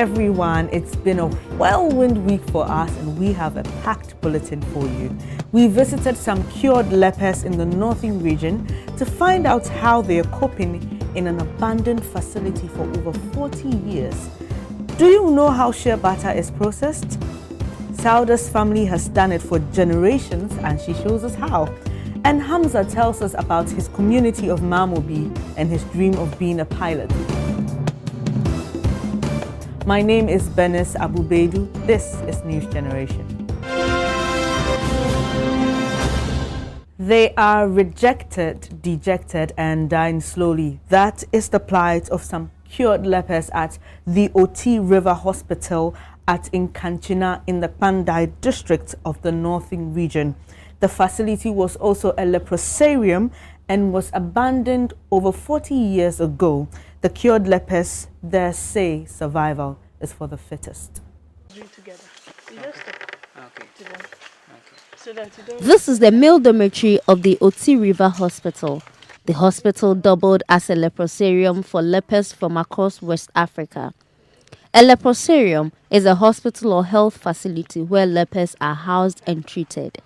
everyone. It's been a whirlwind week for us and we have a packed bulletin for you. We visited some cured lepers in the northern region to find out how they are coping in an abandoned facility for over 40 years. Do you know how shea butter is processed? Sauda's family has done it for generations and she shows us how. And Hamza tells us about his community of Mamobi and his dream of being a pilot. My name is Benis Abubedu. This is News Generation. They are rejected, dejected, and dying slowly. That is the plight of some cured lepers at the Oti River Hospital at Nkanchina in the Pandai district of the northern region. The facility was also a leprosarium and was abandoned over 40 years ago. The cured lepers there say survival is for the fittest. This is the male dormitory of the Oti River Hospital. The hospital doubled as a leprosarium for lepers from across West Africa. A leprosarium is a hospital or health facility where lepers are housed and treated.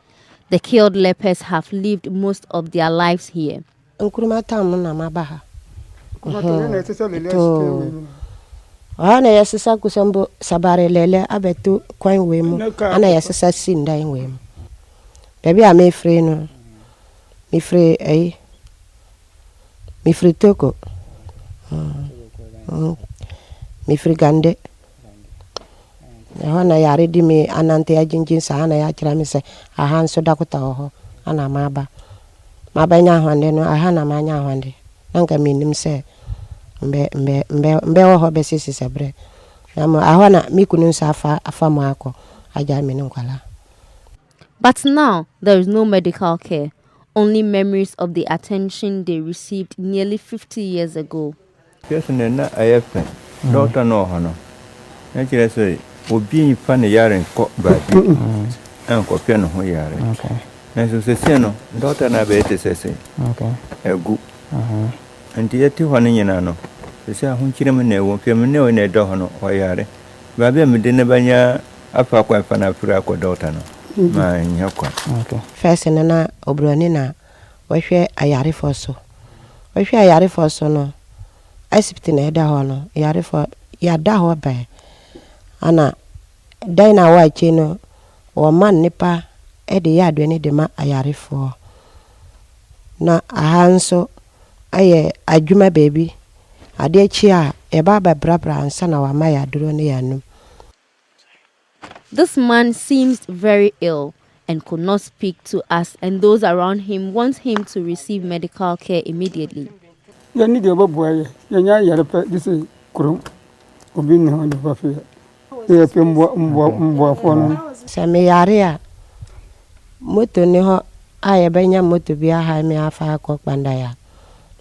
The killed lepers have lived most of their lives here. Ana yasisa kusambo sabare lele abetu kwan wemu ana yasisa sinda wemu baby ame free no mi free mi free toko mi free gande ana yare di mi anante ajinjin sa ana ya kira mi se aha nso dakota ho ana maba nya hwande no aha na ma nya hwande nanka minim se mbe ho besisi sebre na ahona mikunu safa afamo akọ aja mi nkwala. But now there is no medical care, only memories of the attention they received nearly 50 years ago. Yes, na ayefe doctor no hono na kire so obi fa ne yare ko ba bi an ko pe no ho yare okay na so se no doctor na be te se okay egu anti yeti hono nyina no se ahun kire me na wo pe me ne o ne do hono o yare ba be me de ne banya afa kwa fa na fura ko doctor no ma nya kwa okay first na obroni na wo hwe ayare fo so no asipti na eda ho no yare fo ya da ho ba ana daina wa chino o man nipa e de ya adwene de ma ayare fo na ahanso aye adwuma baby ade chi a e baba brabra ansa na wa ma ya duro ne yanum. This man seems very ill and could not speak to us, and those around him want him to receive medical care immediately. Samiyaria moto ni ho aye benya moto bia ha mi afa ko kpanda ya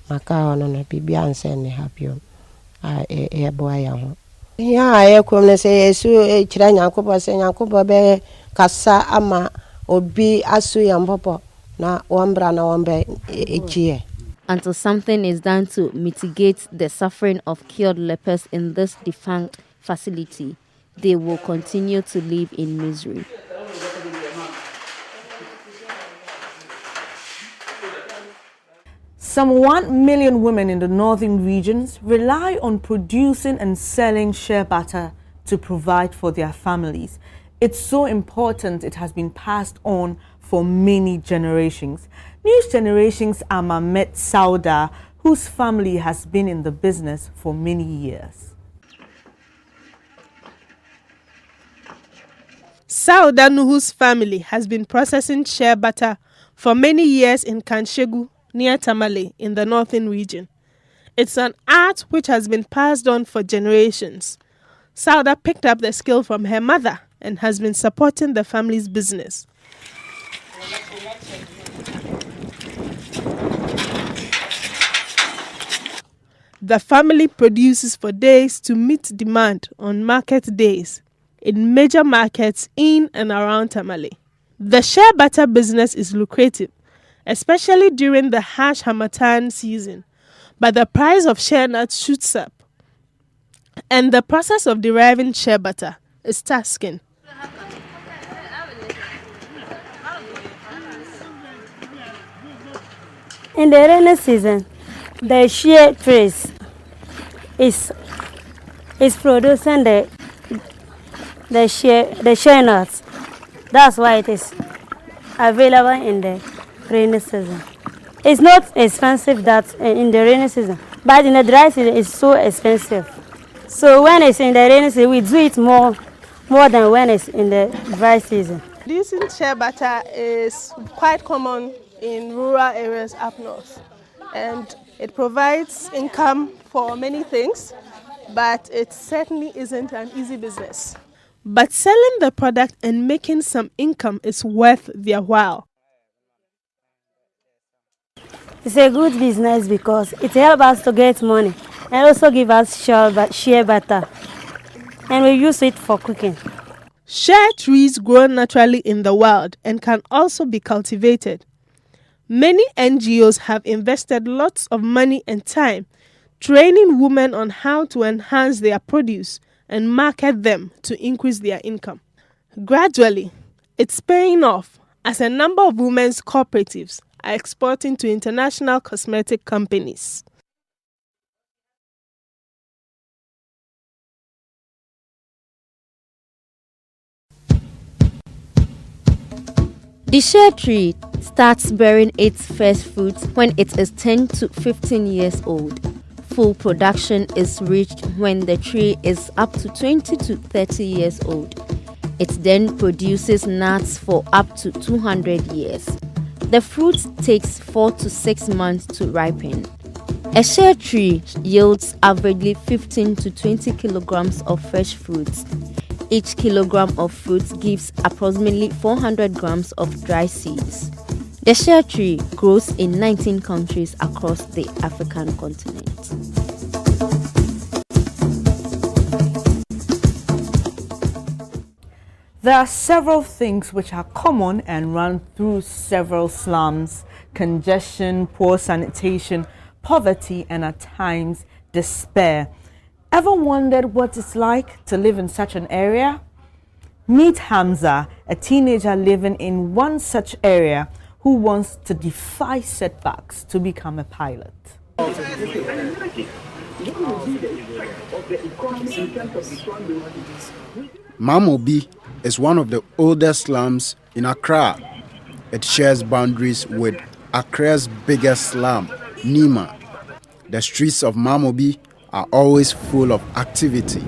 maka hono no bibia anse ni hapio e boa ya ho ya aye kom ne se yesu e kira nyankobo se nyankobo be kasa ama obi asu ya mpopo na wambra na wambe echie. Until something is done to mitigate the suffering of cured lepers in this defunct facility, they will continue to live in misery. Some 1 million women in the northern regions rely on producing and selling shea butter to provide for their families. It's so important it has been passed on for many generations. News Generation's Amamet Sauda, whose family has been in the business for many years. Sauda Nuhu's family has been processing shea butter for many years in Kanshegu, near Tamale, in the northern region. It's an art which has been passed on for generations. Sauda picked up the skill from her mother and has been supporting the family's business. The family produces for days to meet demand on market days in major markets in and around Tamale. The shea butter business is lucrative, especially during the harsh Harmattan season, but the price of shea nuts shoots up. And the process of deriving shea butter is tasking. In the rainy season, the shea trees is producing the shea nuts. That's why it is available in the rainy season. It's not expensive that in the rainy season, but in the dry season it's so expensive. So when it's in the rainy season, we do it more than when it's in the dry season. Producing shea butter is quite common in rural areas up north, and it provides income for many things, but it certainly isn't an easy business. But selling the product and making some income is worth their while. It's a good business because it helps us to get money and also give us shea butter, and we use it for cooking. Shea trees grow naturally in the wild and can also be cultivated. Many NGOs have invested lots of money and time training women on how to enhance their produce and market them to increase their income. Gradually, it's paying off as a number of women's cooperatives are exporting to international cosmetic companies. The shea tree starts bearing its first fruits when it is 10 to 15 years old. Full production is reached when the tree is up to 20 to 30 years old. It then produces nuts for up to 200 years. The fruit takes 4 to 6 months to ripen. A shea tree yields averagely 15 to 20 kilograms of fresh fruits. Each kilogram of fruit gives approximately 400 grams of dry seeds. The shea tree grows in 19 countries across the African continent. There are several things which are common and run through several slums: congestion, poor sanitation, poverty, and at times despair. Ever wondered what it's like to live in such an area? Meet Hamza, a teenager living in one such area who wants to defy setbacks to become a pilot. Mamobi is one of the oldest slums in Accra. It shares boundaries with Accra's biggest slum, Nima. The streets of Mamobi are always full of activity.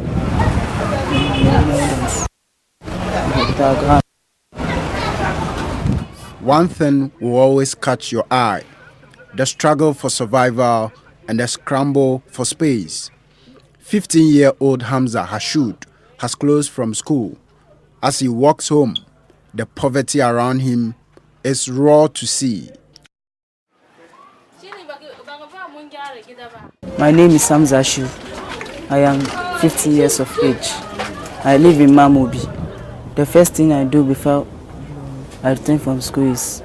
One thing will always catch your eye: the struggle for survival and the scramble for space. 15-year-old Hamza Hashud has closed from school. As he walks home, the poverty around him is raw to see. My name is Hamza Hashud. I am 15 years of age. I live in Mamobi. The first thing I do before I return from school is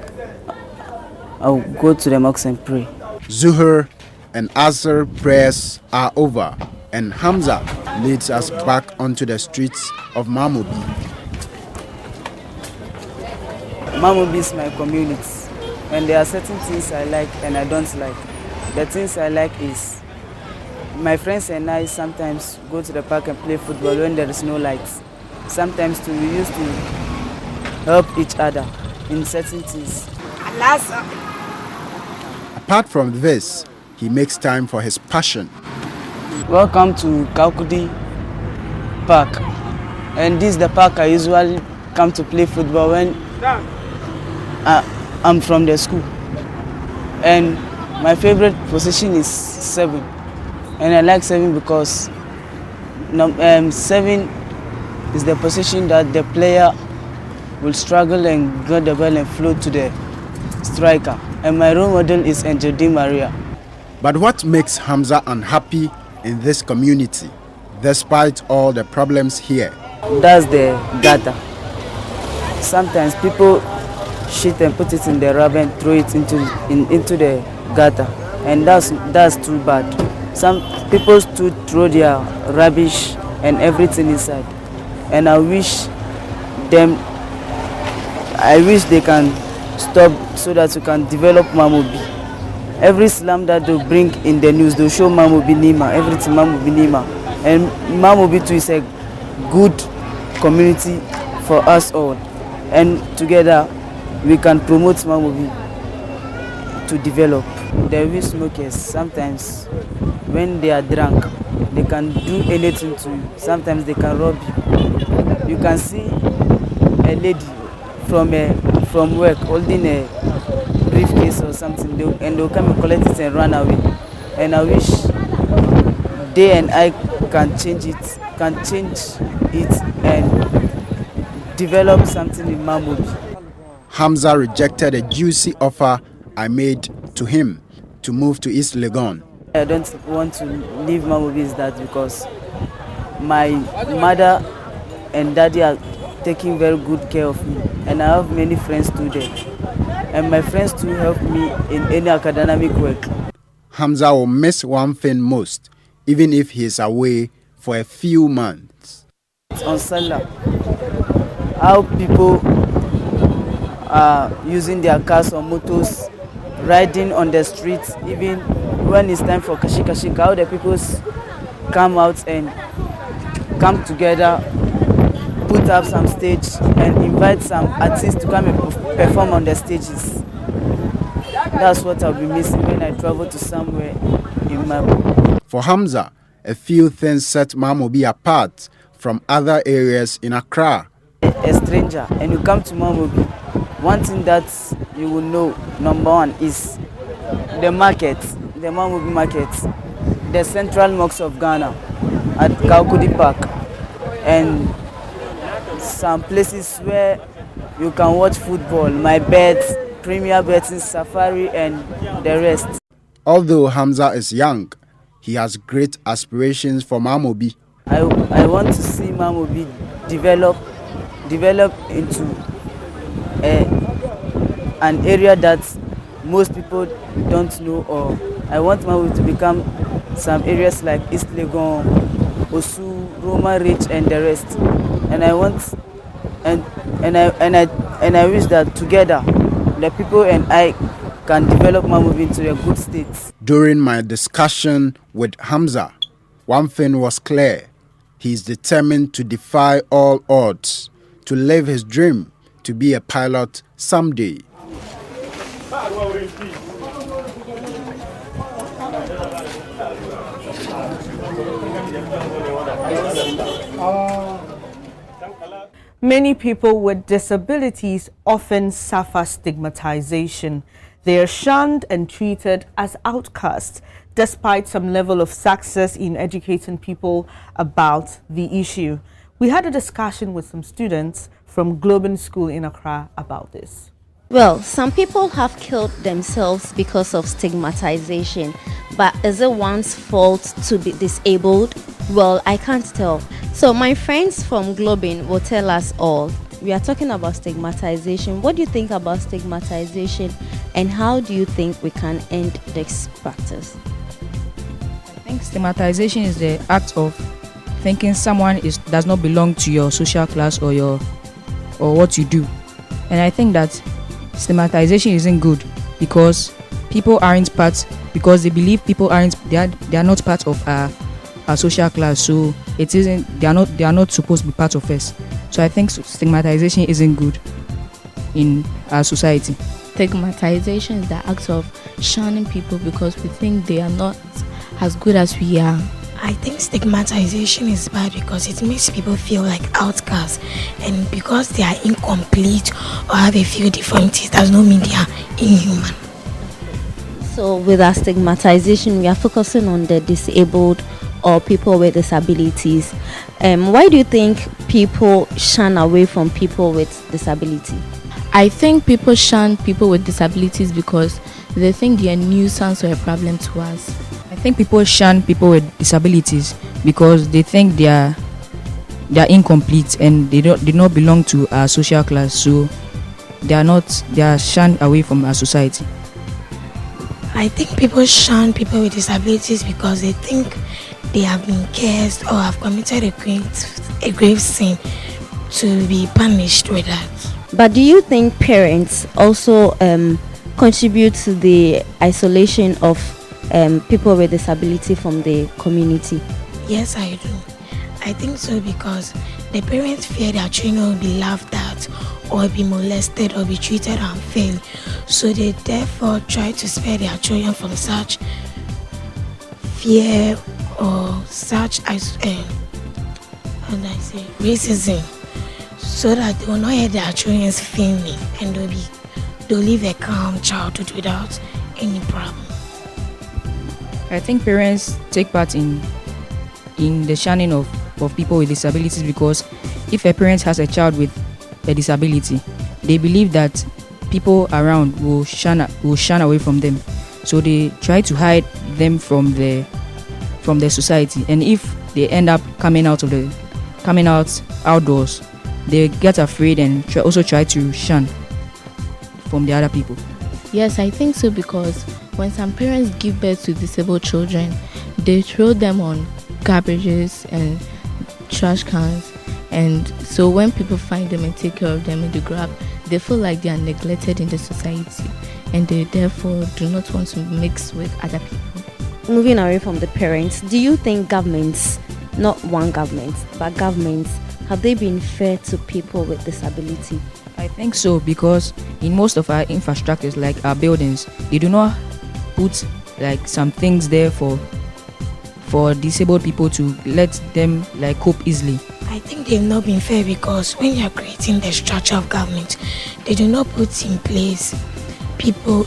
I'll go to the mosque and pray. Zuhur and Asr prayers are over, and Hamza leads us back onto the streets of Mamobi. Mamobi is my community, and there are certain things I like and I don't like. The things I like is my friends and I sometimes go to the park and play football when there is no lights. Sometimes too, we used to help each other in certain things. Apart from this, he makes time for his passion. Welcome to Kaukudi Park, and this is the park I usually come to play football when I'm from the school. And my favorite position is 7, and I like 7 because 7 is the position that the player will struggle and get the ball and float to the striker. And my role model is Angel Di Maria. But what makes Hamza unhappy in this community, despite all the problems here? That's the gutter. Sometimes people shit and put it in the rubber and throw it into the gutter, and that's too bad. some people still throw their rubbish and everything inside, and I wish they can stop so that we can develop Mamobi. Every slum that they bring in the news, they show Mamobi Nima, everything Mamobi Nima. And Mamobi too is a good community for us all. And together we can promote Mamobi to develop. The weed smokers, sometimes when they are drunk, they can do anything to you. Sometimes they can rob you. You can see a lady from work holding a briefcase or something, and they'll come and collect it and run away. And I wish they and I can change it and develop something in Mamobi. Hamza rejected a juicy offer I made to him to move to East Legon. I don't want to leave Mamobi is that because my mother and daddy are taking very good care of me, and I have many friends too there, and my friends too help me in any academic work. Hamza will miss one thing most, even if he is away for a few months. On Salah, how people are using their cars or motors, riding on the streets, even when it's time for Kashika, how the people come out and come together, put up some stage and invite some artists to come and perform on the stages. That's what I'll be missing when I travel to somewhere in Mamobi. For Hamza, a few things set Mamobi apart from other areas in Accra. A stranger and you come to Mamobi, one thing that you will know, number one, is the market, the Mamobi market, the Central Mosque of Ghana at Kaukudi Park, and some places where you can watch football, my bets, Premier Betting, Safari, and the rest. Although Hamza is young, he has great aspirations for Mamobi. I want to see Mamobi develop into an area that most people don't know, or I want Mamobi to become some areas like East Legon, Osu, Roma Ridge, and the rest. And I want and I wish that together the people and I can develop Mamobi into a good state. During my discussion with Hamza, one thing was clear. He is determined to defy all odds, to live his dream to be a pilot someday. Many people with disabilities often suffer stigmatization. They are shunned and treated as outcasts, despite some level of success in educating people about the issue. We had a discussion with some students from Globin School in Accra about this. Well, some people have killed themselves because of stigmatization, but is it one's fault to be disabled? Well, I can't tell. So my friends from Globin will tell us all. We are talking about stigmatization. What do you think about stigmatization, and how do you think we can end this practice? I think stigmatization is the act of thinking someone does not belong to your social class or what you do. And I think that stigmatization isn't good because people aren't part, because they believe people aren't, they are not part of our social class, so it isn't, they are not supposed to be part of us. So I think stigmatization isn't good in our society. Stigmatization is the act of shunning people because we think they are not as good as we are. I think stigmatization is bad because it makes people feel like outcasts, and because they are incomplete or have a few deformities does not mean they are inhuman. So with our stigmatization, we are focusing on the disabled or people with disabilities. Why do you think people shun away from people with disability? I think people shun people with disabilities because they think they are a nuisance or a problem to us. I think people shun people with disabilities because they think they are incomplete and they do not belong to our social class, so they are shunned away from our society. I I think people shun people with disabilities because they think they have been cursed or have committed a grave sin to be punished with that. But do you think parents also contribute to the isolation of people with disability from the community? Yes, I do. I think so because the parents fear their children will be laughed at or be molested or be treated unfairly. So they therefore try to spare their children from such fear or such racism, so that they will not hurt their children's feeling and they'll live a calm childhood without any problem. I think parents take part in the shunning of people with disabilities because if a parent has a child with a disability, they believe that people around will shun away from them. So they try to hide them from the society. And if they end up coming out outdoors, they get afraid and also try to shun from the other people. Yes, I think so because when some parents give birth to disabled children, they throw them on garbages and trash cans, and so when people find them and take care of them and they grow up, they feel like they are neglected in the society and they therefore do not want to mix with other people. Moving away from the parents, do you think governments, not one government, but governments, have they been fair to people with disability? I think so because in most of our infrastructures, like our buildings, they do not put like some things there for disabled people to let them like cope easily. I think they've not been fair because when you are creating the structure of government, they do not put in place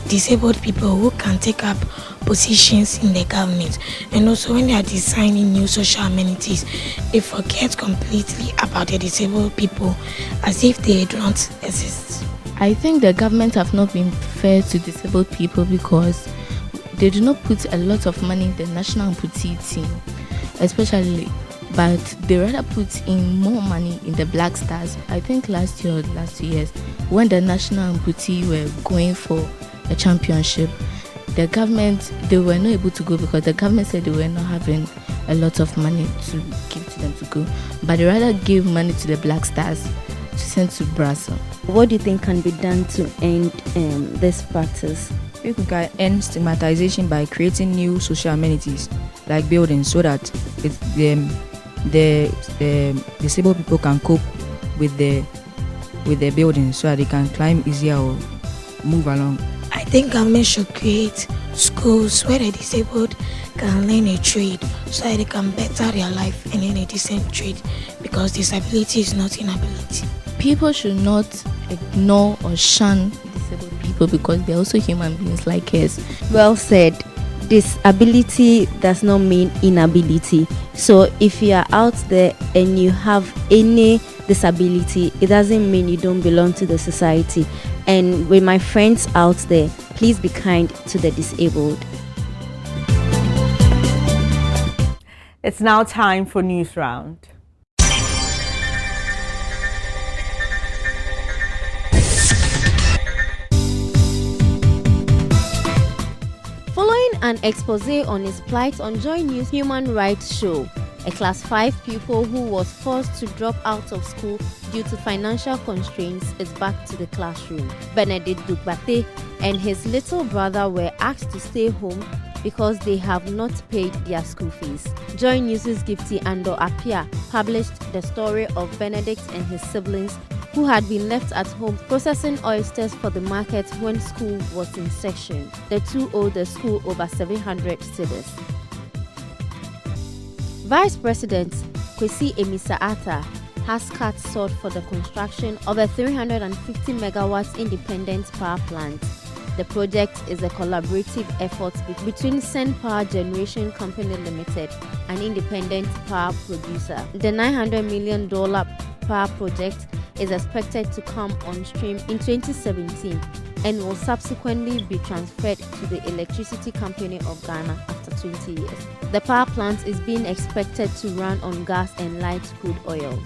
disabled people who can take up positions in the government. And also when they are designing new social amenities, they forget completely about the disabled people as if they do not exist. I think the government have not been fair to disabled people because they do not put a lot of money in the national amputee team, especially, but they rather put in more money in the Black Stars. I think last year or last 2 years, when the national amputee were going for a championship, the government, they were not able to go because the government said they were not having a lot of money to give to them to go, but they rather give money to the Black Stars to send to Brazil. What do you think can be done to end this practice? We can end stigmatization by creating new social amenities like buildings so that the disabled people can cope with the buildings so that they can climb easier or move along. I think government should create schools where the disabled can learn a trade so that they can better their life and learn a decent trade because disability is not inability. People should not ignore or shun disabled people because they're also human beings like us. Well said. Disability does not mean inability. So if you are out there and you have any disability, it doesn't mean you don't belong to the society. And with my friends out there, please be kind to the disabled. It's now time for News Round. Following an expose on his plight on Joy News Human Rights Show, a Class 5 pupil who was forced to drop out of school due to financial constraints is back to the classroom. Benedict Dugbate and his little brother were asked to stay home because they have not paid their school fees. Joy News' Gifty Ando Apia published the story of Benedict and his siblings who had been left at home processing oysters for the market when school was in session. The two owed the school over 700 cedis. Vice President Kwesi Emisa-Atta has cut sought for the construction of a 350 megawatts independent power plant. The project is a collaborative effort between Sen Power Generation Company Limited, an independent power producer. The $900 million power project is expected to come on stream in 2017 and will subsequently be transferred to the Electricity Company of Ghana after 20 years. The power plant is being expected to run on gas and light crude oil.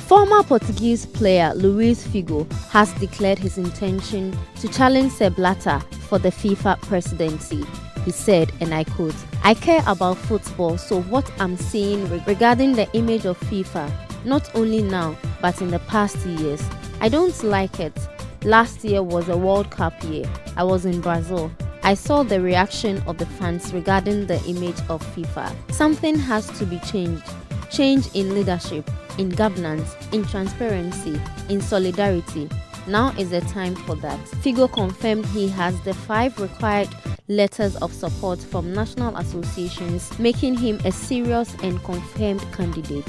Former Portuguese player Luis Figo has declared his intention to challenge Sepp Blatter for the FIFA presidency. He said, and I quote, "I care about football, so what I'm saying regarding the image of FIFA, not only now, but in the past years, I don't like it. Last year was a World Cup year. I was in Brazil. I saw the reaction of the fans regarding the image of FIFA. Something has to be changed. Change in leadership, in governance, in transparency, in solidarity. Now is the time for that." Figo confirmed he has the 5 required letters of support from national associations, making him a serious and confirmed candidate.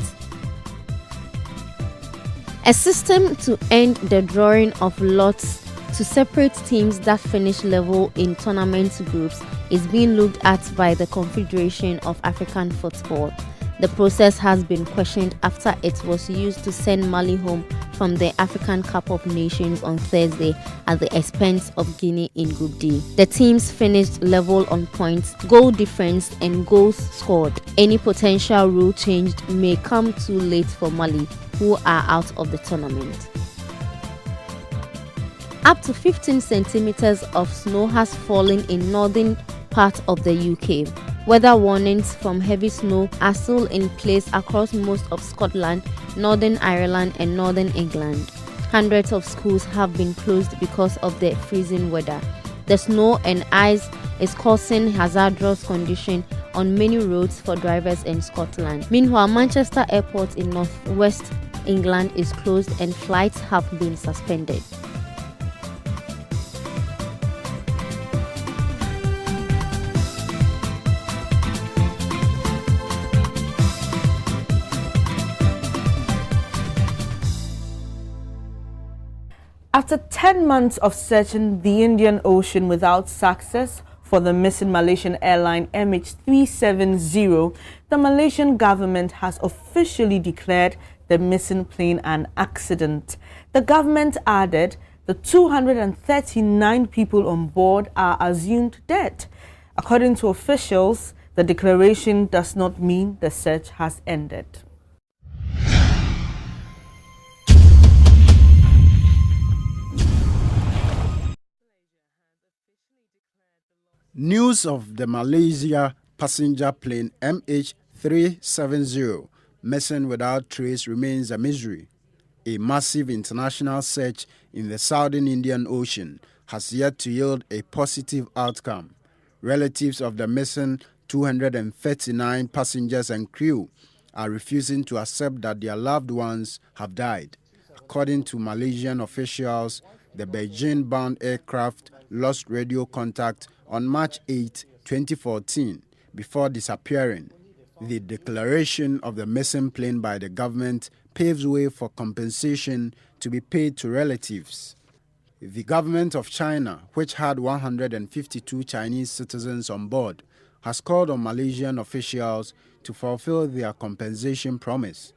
A system to end the drawing of lots to separate teams that finish level in tournament groups is being looked at by the Confederation of African Football. The process has been questioned after it was used to send Mali home from the African Cup of Nations on Thursday at the expense of Guinea in Group D. The teams finished level on points, goal difference, and goals scored. Any potential rule change may come too late for Mali, who are out of the tournament. Up to 15 centimeters of snow has fallen in northern part of the UK. Weather warnings from heavy snow are still in place across most of Scotland, Northern Ireland and Northern England. Hundreds of schools have been closed because of the freezing weather. The snow and ice is causing hazardous conditions on many roads for drivers in Scotland. Meanwhile, Manchester Airport in northwest England is closed and flights have been suspended. After 10 months of searching the Indian Ocean without success for the missing Malaysian airline MH370, the Malaysian government has officially declared the missing plane an accident. The government added the 239 people on board are assumed dead. According to officials, the declaration does not mean the search has ended. News of the Malaysia passenger plane MH370 missing without trace remains a mystery. A massive international search in the southern Indian Ocean has yet to yield a positive outcome. Relatives of the missing 239 passengers and crew are refusing to accept that their loved ones have died. According to Malaysian officials, the Beijing-bound aircraft lost radio contact on March 8, 2014, before disappearing. The declaration of the missing plane by the government paves way for compensation to be paid to relatives. The government of China, which had 152 Chinese citizens on board, has called on Malaysian officials to fulfill their compensation promise.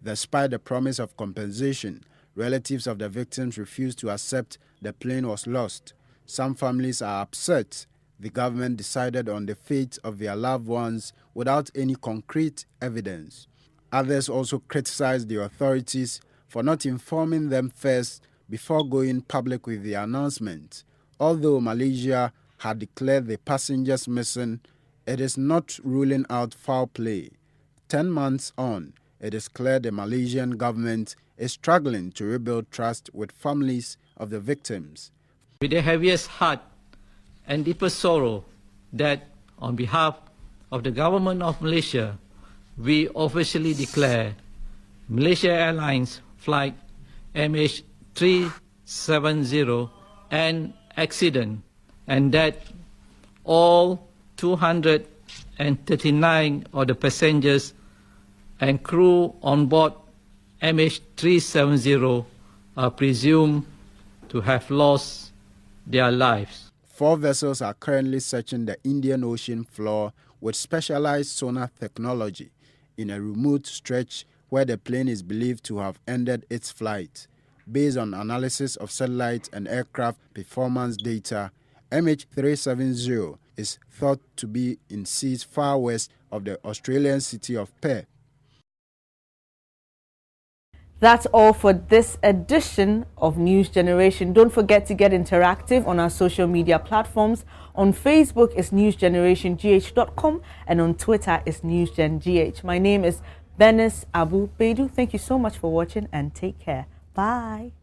Despite the promise of compensation, relatives of the victims refused to accept the plane was lost. Some families are upset the government decided on the fate of their loved ones without any concrete evidence. Others also criticized the authorities for not informing them first before going public with the announcement. Although Malaysia had declared the passengers missing, it is not ruling out foul play. 10 months on, it is clear the Malaysian government is struggling to rebuild trust with families of the victims. With the heaviest heart and deepest sorrow that, on behalf of the government of Malaysia, we officially declare Malaysia Airlines flight MH370 an accident, and that all 239 of the passengers and crew on board MH370 are presumed to have lost their lives. 4 vessels are currently searching the Indian Ocean floor with specialized sonar technology in a remote stretch where the plane is believed to have ended its flight. Based on analysis of satellite and aircraft performance data, MH370 is thought to be in seas far west of the Australian city of Perth. That's all for this edition of News Generation. Don't forget to get interactive on our social media platforms. On Facebook is newsgenerationgh.com and on Twitter is newsgengh. My name is Benis Abu Bedu. Thank you so much for watching and take care. Bye.